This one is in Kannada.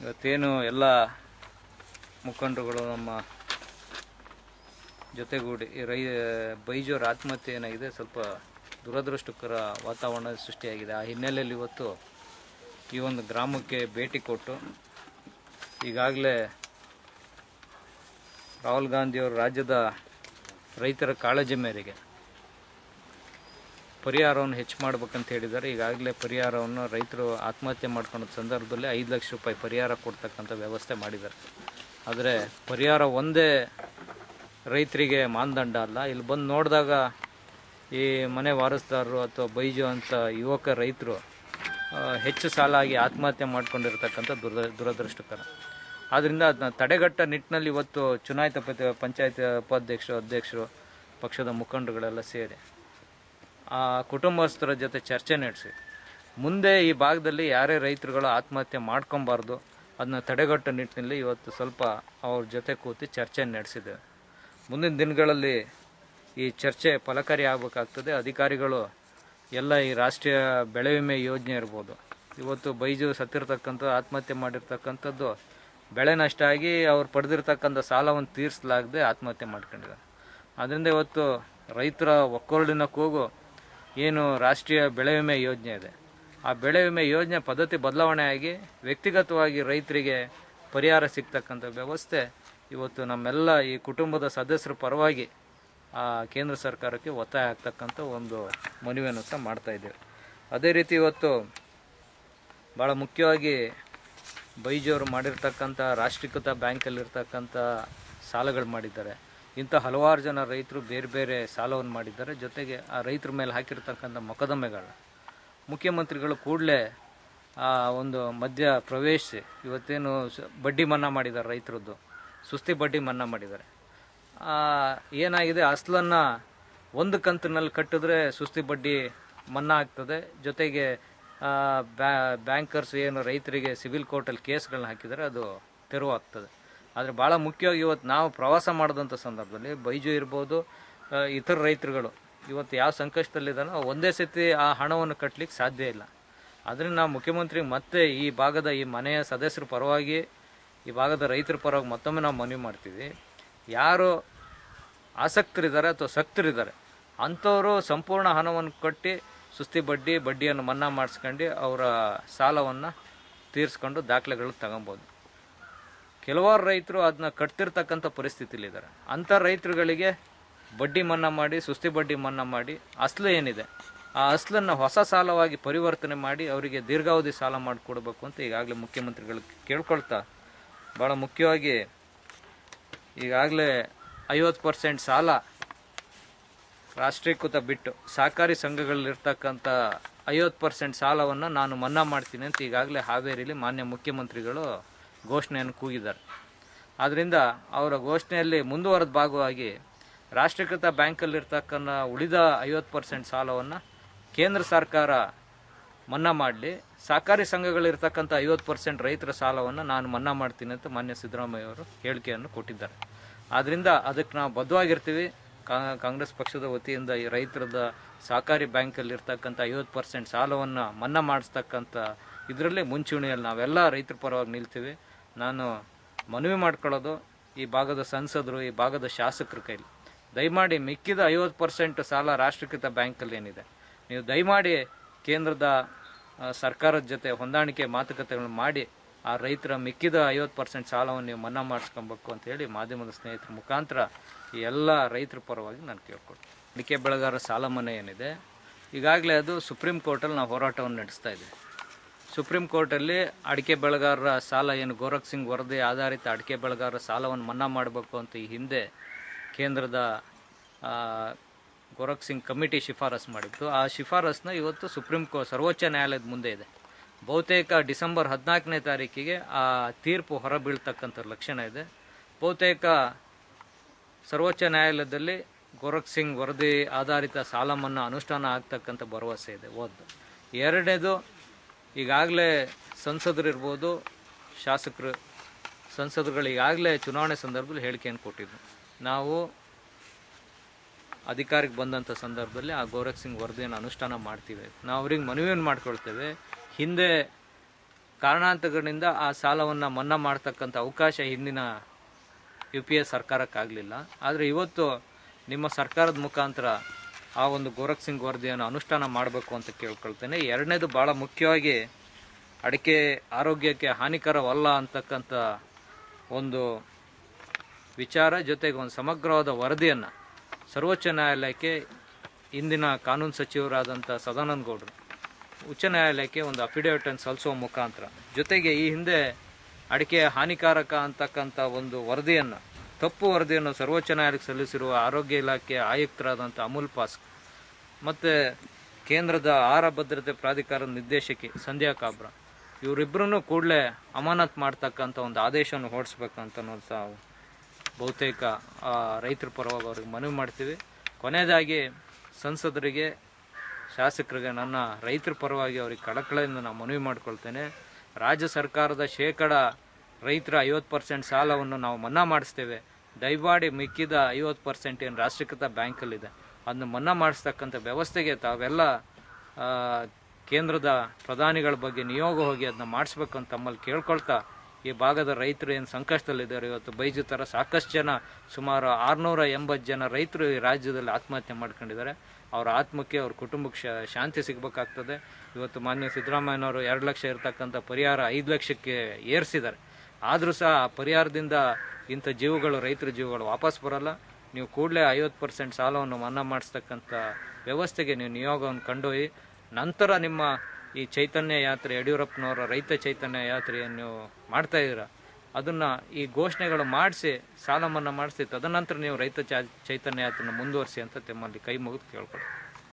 ಇವತ್ತೇನು ಎಲ್ಲ ಮುಖಂಡರುಗಳು ನಮ್ಮ ಜೊತೆಗೂಡಿ ಬೈಜೂರ ಆತ್ಮಹತ್ಯೆ ಏನಾಗಿದೆ, ಸ್ವಲ್ಪ ದುರದೃಷ್ಟಕರ ವಾತಾವರಣ ಸೃಷ್ಟಿಯಾಗಿದೆ. ಆ ಹಿನ್ನೆಲೆಯಲ್ಲಿ ಇವತ್ತು ಈ ಒಂದು ಗ್ರಾಮಕ್ಕೆ ಭೇಟಿ ಕೊಟ್ಟು ಈಗಾಗಲೇ ರಾಹುಲ್ ಗಾಂಧಿಯವರು ರಾಜ್ಯದ ರೈತರ ಕಾಳಜಿ ಮೇರೆಗೆ ಪರಿಹಾರವನ್ನು ಹೆಚ್ಚು ಮಾಡಬೇಕಂತ ಹೇಳಿದ್ದಾರೆ. ಈಗಾಗಲೇ ಪರಿಹಾರವನ್ನು ರೈತರು ಆತ್ಮಹತ್ಯೆ ಮಾಡ್ಕೊಂಡ ಸಂದರ್ಭದಲ್ಲಿ 5 ಲಕ್ಷ ರೂಪಾಯಿ ಪರಿಹಾರ ಕೊಡ್ತಕ್ಕಂಥ ವ್ಯವಸ್ಥೆ ಮಾಡಿದ್ದಾರೆ. ಆದರೆ ಪರಿಹಾರ ಒಂದೇ ರೈತರಿಗೆ ಮಾನದಂಡ ಅಲ್ಲ. ಇಲ್ಲಿ ಬಂದು ನೋಡಿದಾಗ ಈ ಮನೆ ವಾರಸ್ದಾರರು ಅಥವಾ ಬೈಜು ಅಂತ ಯುವಕ ರೈತರು ಹೆಚ್ಚು ಸಾಲ ಆಗಿ ಆತ್ಮಹತ್ಯೆ ಮಾಡ್ಕೊಂಡಿರ್ತಕ್ಕಂಥ ದುರದೃಷ್ಟಕರ. ಆದ್ದರಿಂದ ಅದನ್ನ ತಡೆಗಟ್ಟ ನಿಟ್ಟಿನಲ್ಲಿ ಇವತ್ತು ಚುನಾಯಿತ ಪಂಚಾಯತ್ ಉಪಾಧ್ಯಕ್ಷರು, ಅಧ್ಯಕ್ಷರು, ಪಕ್ಷದ ಮುಖಂಡರುಗಳೆಲ್ಲ ಸೇರಿ ಆ ಕುಟುಂಬಸ್ಥರ ಜೊತೆ ಚರ್ಚೆ ನಡೆಸಿ ಮುಂದೆ ಈ ಭಾಗದಲ್ಲಿ ಯಾರೇ ರೈತರುಗಳು ಆತ್ಮಹತ್ಯೆ ಮಾಡ್ಕೊಬಾರ್ದು, ಅದನ್ನ ತಡೆಗಟ್ಟ ನಿಟ್ಟಿನಲ್ಲಿ ಇವತ್ತು ಸ್ವಲ್ಪ ಅವ್ರ ಜೊತೆ ಕೂತು ಚರ್ಚೆ ನಡೆಸಿದ್ದೇವೆ. ಮುಂದಿನ ದಿನಗಳಲ್ಲಿ ಈ ಚರ್ಚೆ ಫಲಕಾರಿ ಆಗಬೇಕಾಗ್ತದೆ. ಅಧಿಕಾರಿಗಳು ಎಲ್ಲ ಈ ರಾಷ್ಟ್ರೀಯ ಬೆಳೆ ವಿಮೆ ಯೋಜನೆ ಇರ್ಬೋದು, ಇವತ್ತು ಬೈಜು ಸತ್ತಿರ್ತಕ್ಕಂಥ ಆತ್ಮಹತ್ಯೆ ಮಾಡಿರ್ತಕ್ಕಂಥದ್ದು ಬೆಳೆ ನಷ್ಟ ಆಗಿ ಅವ್ರು ಪಡೆದಿರ್ತಕ್ಕಂಥ ಸಾಲವನ್ನು ತೀರಿಸಲಾಗದೆ ಆತ್ಮಹತ್ಯೆ ಮಾಡ್ಕೊಂಡಿದ್ದಾರೆ. ಆದ್ದರಿಂದ ಇವತ್ತು ರೈತರ ಒಕ್ಕೊರಲಿನ ಕೂಗು ಏನು ರಾಷ್ಟ್ರೀಯ ಬೆಳೆ ವಿಮೆ ಯೋಜನೆ ಇದೆ, ಆ ಬೆಳೆ ವಿಮೆ ಯೋಜನೆ ಪದ್ಧತಿ ಬದಲಾವಣೆ ಆಗಿ ವ್ಯಕ್ತಿಗತವಾಗಿ ರೈತರಿಗೆ ಪರಿಹಾರ ಸಿಗ್ತಕ್ಕಂಥ ವ್ಯವಸ್ಥೆ ಇವತ್ತು ನಮ್ಮೆಲ್ಲ ಈ ಕುಟುಂಬದ ಸದಸ್ಯರ ಪರವಾಗಿ ಆ ಕೇಂದ್ರ ಸರ್ಕಾರಕ್ಕೆ ಒತ್ತಾಯ ಆಗ್ತಕ್ಕಂಥ ಒಂದು ಮನವಿಯನ್ನು ಸಹ ಮಾಡ್ತಾ ಇದ್ದೇವೆ. ಅದೇ ರೀತಿ ಇವತ್ತು ಭಾಳ ಮುಖ್ಯವಾಗಿ ಬೈಜು ಮಾಡಿರ್ತಕ್ಕಂಥ ರಾಷ್ಟ್ರೀಕೃತ ಬ್ಯಾಂಕಲ್ಲಿರ್ತಕ್ಕಂಥ ಸಾಲಗಳು ಮಾಡಿದ್ದಾರೆ. ಇಂಥ ಹಲವಾರು ಜನ ರೈತರು ಬೇರೆ ಬೇರೆ ಸಾಲವನ್ನು ಮಾಡಿದ್ದಾರೆ. ಜೊತೆಗೆ ಆ ರೈತರ ಮೇಲೆ ಹಾಕಿರ್ತಕ್ಕಂಥ ಮೊಕದ್ದಮೆಗಳ ಮುಖ್ಯಮಂತ್ರಿಗಳು ಕೂಡಲೇ ಆ ಒಂದು ಮಧ್ಯ ಪ್ರವೇಶಿಸಿ ಇವತ್ತೇನು ಬಡ್ಡಿ ಮನ್ನಾ ಮಾಡಿದ್ದಾರೆ, ರೈತರದ್ದು ಸುಸ್ತಿ ಬಡ್ಡಿ ಮನ್ನಾ ಮಾಡಿದ್ದಾರೆ. ಏನಾಗಿದೆ, ಅಸಲನ್ನು ಒಂದು ಕಂತಿನಲ್ಲಿ ಕಟ್ಟಿದ್ರೆ ಸುಸ್ತಿ ಬಡ್ಡಿ ಮನ್ನಾ ಆಗ್ತದೆ. ಜೊತೆಗೆ ಬ್ಯಾಂಕರ್ಸ್ ಏನು ರೈತರಿಗೆ ಸಿವಿಲ್ ಕೋರ್ಟಲ್ಲಿ ಕೇಸ್ಗಳನ್ನ ಹಾಕಿದರೆ ಅದು ತೆರವಾಗ್ತದೆ. ಆದರೆ ಭಾಳ ಮುಖ್ಯವಾಗಿ ಇವತ್ತು ನಾವು ಪ್ರವಾಸ ಮಾಡಿದಂಥ ಸಂದರ್ಭದಲ್ಲಿ ಬೈಜು ಇರ್ಬೋದು, ಇತರ ರೈತರುಗಳು ಇವತ್ತು ಯಾವ ಸಂಕಷ್ಟದಲ್ಲಿದ್ದಾನೋ ಒಂದೇ ಸತಿ ಆ ಹಣವನ್ನು ಕಟ್ಟಲಿಕ್ಕೆ ಸಾಧ್ಯ ಇಲ್ಲ. ಆದ್ದರಿಂದ ನಾವು ಮುಖ್ಯಮಂತ್ರಿಗೆ ಮತ್ತೆ ಈ ಭಾಗದ ಈ ಮನೆಯ ಸದಸ್ಯರ ಪರವಾಗಿ, ಈ ಭಾಗದ ರೈತರ ಪರವಾಗಿ ಮತ್ತೊಮ್ಮೆ ನಾವು ಮನವಿ ಮಾಡ್ತೀವಿ. ಯಾರು ಆಸಕ್ತರಿದ್ದಾರೆ ಅಥವಾ ಸಕ್ತರಿದ್ದಾರೆ ಅಂಥವರು ಸಂಪೂರ್ಣ ಹಣವನ್ನು ಕಟ್ಟಿ ಸುಸ್ತಿ ಬಡ್ಡಿಯನ್ನು ಮನ್ನಾ ಮಾಡಿಸ್ಕೊಂಡು ಅವರ ಸಾಲವನ್ನು ತೀರಿಸ್ಕೊಂಡು ದಾಖಲೆಗಳು ತಗೊಬೋದು. ಕೆಲವಾರು ರೈತರು ಅದನ್ನ ಕಟ್ತಿರ್ತಕ್ಕಂಥ ಪರಿಸ್ಥಿತಿಲಿದ್ದಾರೆ. ಅಂಥ ರೈತರುಗಳಿಗೆ ಬಡ್ಡಿ ಮನ್ನಾ ಮಾಡಿ, ಸುಸ್ತಿ ಬಡ್ಡಿ ಮನ್ನಾ ಮಾಡಿ, ಅಸಲು ಏನಿದೆ ಆ ಅಸಲನ್ನು ಹೊಸ ಸಾಲವಾಗಿ ಪರಿವರ್ತನೆ ಮಾಡಿ ಅವರಿಗೆ ದೀರ್ಘಾವಧಿ ಸಾಲ ಮಾಡಿಕೊಡ್ಬೇಕು ಅಂತ ಈಗಾಗಲೇ ಮುಖ್ಯಮಂತ್ರಿಗಳು ಕೇಳ್ಕೊಳ್ತಾ, ಭಾಳ ಮುಖ್ಯವಾಗಿ ಈಗಾಗಲೇ 50% ಸಾಲ ರಾಷ್ಟ್ರೀಕೃತ ಬಿಟ್ಟು ಸಹಕಾರಿ ಸಂಘಗಳಲ್ಲಿರ್ತಕ್ಕಂಥ 50% ಸಾಲವನ್ನು ನಾನು ಮನ್ನಾ ಮಾಡ್ತೀನಿ ಅಂತ ಈಗಾಗಲೇ ಹಾವೇರಿಯಲ್ಲಿ ಮಾನ್ಯ ಮುಖ್ಯಮಂತ್ರಿಗಳು ಘೋಷಣೆಯನ್ನು ಕೂಗಿದ್ದಾರೆ. ಆದ್ದರಿಂದ ಅವರ ಘೋಷಣೆಯಲ್ಲಿ ಮುಂದುವರೆದ ಭಾಗವಾಗಿ ರಾಷ್ಟ್ರೀಕೃತ ಬ್ಯಾಂಕಲ್ಲಿರ್ತಕ್ಕಂಥ ಉಳಿದ 50% ಸಾಲವನ್ನು ಕೇಂದ್ರ ಸರ್ಕಾರ ಮನ್ನಾ ಮಾಡಲಿ, ಸಹಕಾರಿ ಸಂಘಗಳಿರ್ತಕ್ಕಂಥ 50% ರೈತರ ಸಾಲವನ್ನು ನಾನು ಮನ್ನಾ ಮಾಡ್ತೀನಿ ಅಂತ ಮಾನ್ಯ ಸಿದ್ದರಾಮಯ್ಯ ಅವರು ಹೇಳಿಕೆಯನ್ನು ಕೊಟ್ಟಿದ್ದಾರೆ. ಆದ್ದರಿಂದ ಅದಕ್ಕೆ ನಾವು ಬದ್ಧವಾಗಿರ್ತೀವಿ. ಕಾಂಗ್ರೆಸ್ ಪಕ್ಷದ ವತಿಯಿಂದ ಈ ರೈತರದ ಸಹಕಾರಿ ಬ್ಯಾಂಕಲ್ಲಿರ್ತಕ್ಕಂಥ 50% ಸಾಲವನ್ನು ಮನ್ನಾ ಮಾಡಿಸ್ತಕ್ಕಂಥ ಇದರಲ್ಲಿ ಮುಂಚೂಣಿಯಲ್ಲಿ ನಾವೆಲ್ಲ ರೈತರ ಪರವಾಗಿ ನಿಲ್ತೀವಿ. ನಾನು ಮನವಿ ಮಾಡ್ಕೊಳ್ಳೋದು ಈ ಭಾಗದ ಸಂಸದರು, ಈ ಭಾಗದ ಶಾಸಕರ ಕೈಲಿ ದಯಮಾಡಿ ಮಿಕ್ಕಿದ 50% ಸಾಲ ರಾಷ್ಟ್ರೀಕೃತ ಬ್ಯಾಂಕಲ್ಲಿ ಏನಿದೆ, ನೀವು ದಯಮಾಡಿ ಕೇಂದ್ರದ ಸರ್ಕಾರದ ಜೊತೆ ಹೊಂದಾಣಿಕೆ ಮಾತುಕತೆಗಳನ್ನು ಮಾಡಿ ಆ ರೈತರ ಮಿಕ್ಕಿದ 50% ಸಾಲವನ್ನು ನೀವು ಮನ್ನಾ ಮಾಡಿಸ್ಕೊಬೇಕು ಅಂತೇಳಿ ಮಾಧ್ಯಮದ ಸ್ನೇಹಿತರ ಮುಖಾಂತರ ಈ ಎಲ್ಲ ರೈತರ ಪರವಾಗಿ ನಾನು ಕೇಳ್ಕೊಳ್ತೀನಿ. ಅಡಿಕೆ ಬೆಳೆಗಾರರ ಸಾಲ ಮನ್ನಾ ಏನಿದೆ, ಈಗಾಗಲೇ ಅದು ಸುಪ್ರೀಂ ಕೋರ್ಟಲ್ಲಿ ನಾವು ಹೋರಾಟವನ್ನು ನಡೆಸ್ತಾ ಇದ್ದೀವಿ. ಸುಪ್ರೀಂ ಕೋರ್ಟಲ್ಲಿ ಅಡಿಕೆ ಬೆಳೆಗಾರರ ಸಾಲ ಏನು ಗೋರಖ್ ಸಿಂಗ್ ವರದಿ ಆಧಾರಿತ ಅಡಿಕೆ ಬೆಳೆಗಾರರ ಸಾಲವನ್ನು ಮನ್ನಾ ಮಾಡಬೇಕು ಅಂತ ಈ ಹಿಂದೆ ಕೇಂದ್ರದ ಗೋರಖ್ ಸಿಂಗ್ ಕಮಿಟಿ ಶಿಫಾರಸು ಮಾಡಿತ್ತು. ಆ ಶಿಫಾರಸನ್ನ ಇವತ್ತು ಸರ್ವೋಚ್ಚ ನ್ಯಾಯಾಲಯದ ಮುಂದೆ ಇದೆ. ಬಹುತೇಕ ಡಿಸೆಂಬರ್ 14ನೇ ತಾರೀಕಿಗೆ ಆ ತೀರ್ಪು ಹೊರಬೀಳ್ತಕ್ಕಂಥ ಲಕ್ಷಣ ಇದೆ. ಬಹುತೇಕ ಸರ್ವೋಚ್ಚ ನ್ಯಾಯಾಲಯದಲ್ಲಿ ಗೋರಖ್ ಸಿಂಗ್ ವರದಿ ಆಧಾರಿತ ಸಾಲ ಮನ್ನಾ ಅನುಷ್ಠಾನ ಆಗ್ತಕ್ಕಂಥ ಭರವಸೆ ಇದೆ. ಎರಡನೇದು, ಈಗಾಗಲೇ ಸಂಸದರಿರ್ಬೋದು, ಸಂಸದರುಗಳು ಈಗಾಗಲೇ ಚುನಾವಣೆ ಸಂದರ್ಭದಲ್ಲಿ ಹೇಳಿಕೆಯನ್ನು ಕೊಟ್ಟಿದ್ದು, ನಾವು ಅಧಿಕಾರಕ್ಕೆ ಬಂದಂಥ ಸಂದರ್ಭದಲ್ಲಿ ಆ ಗೋರಖ್ ಸಿಂಗ್ ವರದಿಯನ್ನು ಅನುಷ್ಠಾನ ಮಾಡ್ತೀವಿ. ನಾವು ಅವ್ರಿಗೆ ಮನವಿಯನ್ನು ಮಾಡ್ಕೊಳ್ತೇವೆ. ಹಿಂದೆ ಕಾರಣಾಂತರಗಳಿಂದ ಆ ಸಾಲವನ್ನು ಮನ್ನಾ ಮಾಡ್ತಕ್ಕಂಥ ಅವಕಾಶ ಹಿಂದಿನ UPA ಸರ್ಕಾರಕ್ಕಾಗಲಿಲ್ಲ. ಆದರೆ ಇವತ್ತು ನಿಮ್ಮ ಸರ್ಕಾರದ ಮುಖಾಂತರ ಆ ಒಂದು ಗೋರಖ್ ಸಿಂಗ್ ವರದಿಯನ್ನು ಅನುಷ್ಠಾನ ಮಾಡಬೇಕು ಅಂತ ಕೇಳ್ಕೊಳ್ತೇನೆ. ಎರಡನೇದು ಭಾಳ ಮುಖ್ಯವಾಗಿ ಅಡಿಕೆ ಆರೋಗ್ಯಕ್ಕೆ ಹಾನಿಕರವಲ್ಲ ಅಂತಕ್ಕಂಥ ಒಂದು ವಿಚಾರ, ಜೊತೆಗೆ ಒಂದು ಸಮಗ್ರವಾದ ವರದಿಯನ್ನು ಸರ್ವೋಚ್ಚ ನ್ಯಾಯಾಲಯಕ್ಕೆ ಇಂದಿನ ಕಾನೂನು ಸಚಿವರಾದಂಥ ಸದಾನಂದ ಗೌಡರು ಉಚ್ಚ ನ್ಯಾಯಾಲಯಕ್ಕೆ ಒಂದು ಅಫಿಡೇವಿಟನ್ನು ಸಲ್ಲಿಸುವ ಮುಖಾಂತರ, ಜೊತೆಗೆ ಈ ಹಿಂದೆ ಅಡಿಕೆ ಹಾನಿಕಾರಕ ಅಂತಕ್ಕಂಥ ಒಂದು ವರದಿಯನ್ನು, ತಪ್ಪು ವರದಿಯನ್ನು ಸರ್ವೋಚ್ಚ ನ್ಯಾಯಾಲಯಕ್ಕೆ ಸಲ್ಲಿಸಿರುವ ಆರೋಗ್ಯ ಇಲಾಖೆ ಆಯುಕ್ತರಾದಂಥ ಅಮೂಲ್ ಪಾಸ್ ಮತ್ತು ಕೇಂದ್ರದ ಆಹಾರ ಭದ್ರತೆ ಪ್ರಾಧಿಕಾರದ ನಿರ್ದೇಶಕಿ ಸಂಧ್ಯಾ ಕಾಬ್ರಾ ಇವರಿಬ್ಬರನ್ನು ಕೂಡಲೇ ಅಮಾನತ್ ಮಾಡ್ತಕ್ಕಂಥ ಒಂದು ಆದೇಶವನ್ನು ಹೊರಡಿಸ್ಬೇಕಂತ ಬಹುತೇಕ ರೈತರ ಪರವಾಗಿ ಅವ್ರಿಗೆ ಮನವಿ ಮಾಡ್ತೀವಿ. ಕೊನೆಯದಾಗಿ ಸಂಸದರಿಗೆ, ಶಾಸಕರಿಗೆ ನನ್ನ ರೈತರ ಪರವಾಗಿ ಅವ್ರಿಗೆ ಕಳಕಳಿಯಿಂದ ನಾನು ಮನವಿ ಮಾಡ್ಕೊಳ್ತೇನೆ. ರಾಜ್ಯ ಸರ್ಕಾರದ ರೈತರ 50% ಸಾಲವನ್ನು ನಾವು ಮನ್ನಾ ಮಾಡಿಸ್ತೇವೆ. ದಯಮಾಡಿ ಮಿಕ್ಕಿದ 50% ಏನು ರಾಷ್ಟ್ರೀಕೃತ ಬ್ಯಾಂಕಲ್ಲಿದೆ ಅದನ್ನು ಮನ್ನಾ ಮಾಡಿಸ್ತಕ್ಕಂಥ ವ್ಯವಸ್ಥೆಗೆ ತಾವೆಲ್ಲ ಕೇಂದ್ರದ ಪ್ರಧಾನಿಗಳ ಬಗ್ಗೆ ನಿಯೋಗ ಹೋಗಿ ಅದನ್ನ ಮಾಡಿಸ್ಬೇಕು ಅಂತ ತಮ್ಮಲ್ಲಿ ಕೇಳ್ಕೊಳ್ತಾ, ಈ ಭಾಗದ ರೈತರು ಏನು ಸಂಕಷ್ಟದಲ್ಲಿದ್ದಾರೆ, ಇವತ್ತು ಬೈಜು ಥರ ಸಾಕಷ್ಟು ಜನ, ಸುಮಾರು 680 ಜನ ರೈತರು ಈ ರಾಜ್ಯದಲ್ಲಿ ಆತ್ಮಹತ್ಯೆ ಮಾಡ್ಕೊಂಡಿದ್ದಾರೆ. ಅವರ ಆತ್ಮಕ್ಕೆ, ಅವ್ರ ಕುಟುಂಬಕ್ಕೆ ಶಾಂತಿ ಸಿಗಬೇಕಾಗ್ತದೆ. ಇವತ್ತು ಮಾನ್ಯ ಸಿದ್ದರಾಮಯ್ಯನವರು 2 ಲಕ್ಷ ಇರ್ತಕ್ಕಂಥ ಪರಿಹಾರ 5 ಲಕ್ಷಕ್ಕೆ ಏರಿಸಿದ್ದಾರೆ. ಆದರೂ ಸಹ ಆ ಪರಿಹಾರದಿಂದ ಇಂಥ ಜೀವಗಳು, ರೈತರ ಜೀವಗಳು ವಾಪಸ್ ಬರೋಲ್ಲ. ನೀವು ಕೂಡಲೇ 50% ಸಾಲವನ್ನು ಮನ್ನಾ ಮಾಡಿಸ್ತಕ್ಕಂಥ ವ್ಯವಸ್ಥೆಗೆ ನೀವು ನಿಯೋಗವನ್ನು ಕೊಂಡೊಯ್ಯಿ. ನಂತರ ನಿಮ್ಮ ಈ ಚೈತನ್ಯ ಯಾತ್ರೆ, ಯಡಿಯೂರಪ್ಪನವರ ರೈತ ಚೈತನ್ಯ ಯಾತ್ರೆಯನ್ನು ನೀವು ಮಾಡ್ತಾ ಇದ್ದೀರಾ, ಅದನ್ನು ಈ ಘೋಷಣೆಗಳು ಮಾಡಿಸಿ, ಸಾಲ ಮನ್ನಾ ಮಾಡಿಸಿ, ತದನಂತರ ನೀವು ರೈತ ಚೈತನ್ಯ ಯಾತ್ರೆಯನ್ನು ಮುಂದುವರಿಸಿ ಅಂತ ತಮ್ಮಲ್ಲಿ ಕೈ ಮುಗಿದು ಕೇಳ್ಕೊಳ್ತೀನಿ.